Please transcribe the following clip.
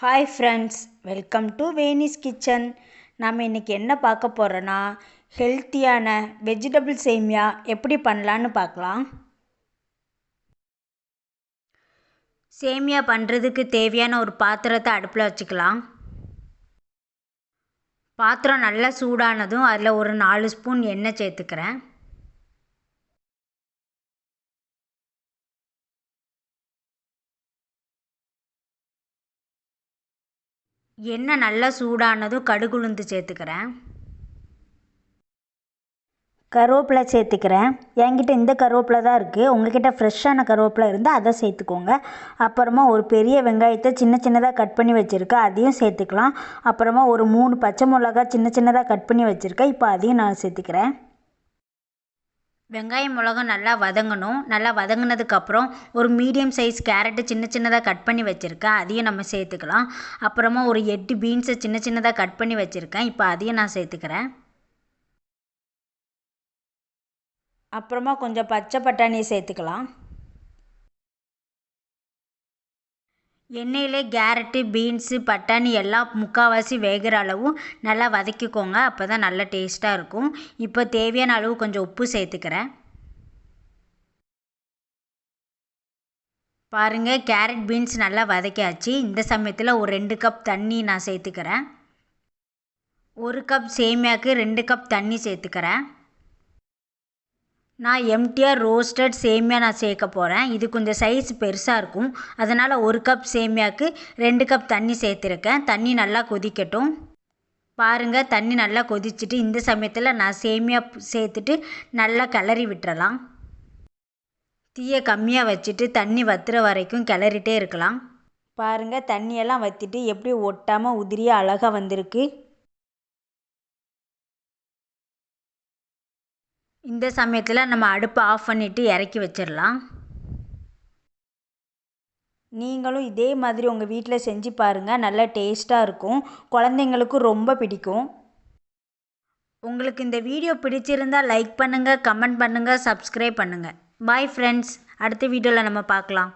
Hi friends, welcome to Venice Kitchen. நம்ம இன்றைக்கி என்ன பார்க்க போகிறோன்னா, ஹெல்த்தியான வெஜிடபிள் சேமியா எப்படி பண்ணலான்னு பார்க்கலாம். சேமியா பண்ணுறதுக்கு தேவையான ஒரு பாத்திரத்தை அடுப்பில் வச்சுக்கலாம். பாத்திரம் நல்லா சூடானதும் அதில் ஒரு 4 ஸ்பூன் எண்ணெய் சேர்த்துக்கிறேன். எண்ணெய் நல்லா சூடானதும் கடுகு உளுந்து சேர்த்துக்கிறேன். கருவேப்பிலை சேர்த்துக்கிறேன். என்கிட்ட இந்த கருவேப்பிலை தான் இருக்குது. உங்கள்கிட்ட ஃப்ரெஷ்ஷான கருவேப்பிலை இருந்தால் அதை சேர்த்துக்கோங்க. அப்புறமா ஒரு பெரிய வெங்காயத்தை சின்ன சின்னதாக கட் பண்ணி வச்சுருக்கேன், அதையும் சேர்த்துக்கலாம். அப்புறமா ஒரு 3 பச்சை மிளகா சின்ன சின்னதாக கட் பண்ணி வச்சுருக்கேன், இப்போ அதையும் நான் சேர்த்துக்கிறேன். வெங்காயம் மிளகாய் நல்லா வதங்கணும். நல்லா வதங்கினதுக்கப்புறம் ஒரு மீடியம் சைஸ் கேரட்டு சின்ன சின்னதாக கட் பண்ணி வச்சுருக்கேன், அதையும் நம்ம சேர்த்துக்கலாம். அப்புறமா ஒரு 8 பீன்ஸை சின்ன சின்னதாக கட் பண்ணி வச்சுருக்கேன், இப்போ அதையும் நான் சேர்த்துக்கிறேன். அப்புறமா கொஞ்சம் பச்சை பட்டாணியை சேர்த்துக்கலாம். எண்ணெயிலே கேரட்டு பீன்ஸு பட்டாணி எல்லாம் முக்கால்வாசி வேகிற அளவு நல்லா வதக்கிக்கோங்க, அப்போ தான் நல்லா டேஸ்ட்டாக இருக்கும். இப்போ தேவையான அளவு கொஞ்சம் உப்பு சேர்த்துக்கிறேன். பாருங்கள், கேரட் பீன்ஸ் நல்லா வதக்கியாச்சு. இந்த சமயத்தில் ஒரு 2 கப் தண்ணி நான் சேர்த்துக்கிறேன். 1 கப் சேமியாவுக்கு 2 கப் தண்ணி சேர்த்துக்கிறேன். நான் எம்டிஆர் ரோஸ்டட் சேமியா நான் சேர்க்க போகிறேன். இது கொஞ்சம் சைஸ் பெருசாக இருக்கும், அதனால் 1 கப் சேமியாவுக்கு 2 கப் தண்ணி சேர்த்துருக்கேன். தண்ணி நல்லா கொதிக்கட்டும். பாருங்கள், தண்ணி நல்லா கொதிச்சுட்டு இந்த சமயத்தில் நான் சேமியா சேர்த்துட்டு நல்லா கிளறி விட்டுறலாம். தீயை கம்மியாக வச்சுட்டு தண்ணி வற்றுற வரைக்கும் கிளறிட்டே இருக்கலாம். பாருங்கள், தண்ணியெல்லாம் வற்றிட்டு எப்படி ஒட்டாமல் உதிரியாக அழகாக வந்திருக்கு. இந்த சமயத்தில் நம்ம அடுப்பை ஆஃப் பண்ணிவிட்டு இறக்கி வச்சிடலாம். நீங்களும் இதே மாதிரி உங்கள் வீட்டில் செஞ்சு பாருங்கள், நல்லா டேஸ்ட்டாக இருக்கும். குழந்தைங்களுக்கும் ரொம்ப பிடிக்கும். உங்களுக்கு இந்த வீடியோ பிடிச்சிருந்தால் லைக் பண்ணுங்கள், கமெண்ட் பண்ணுங்கள், சப்ஸ்கிரைப் பண்ணுங்கள். பாய் ஃப்ரெண்ட்ஸ், அடுத்த வீடியோவில் நம்ம பார்க்கலாம்.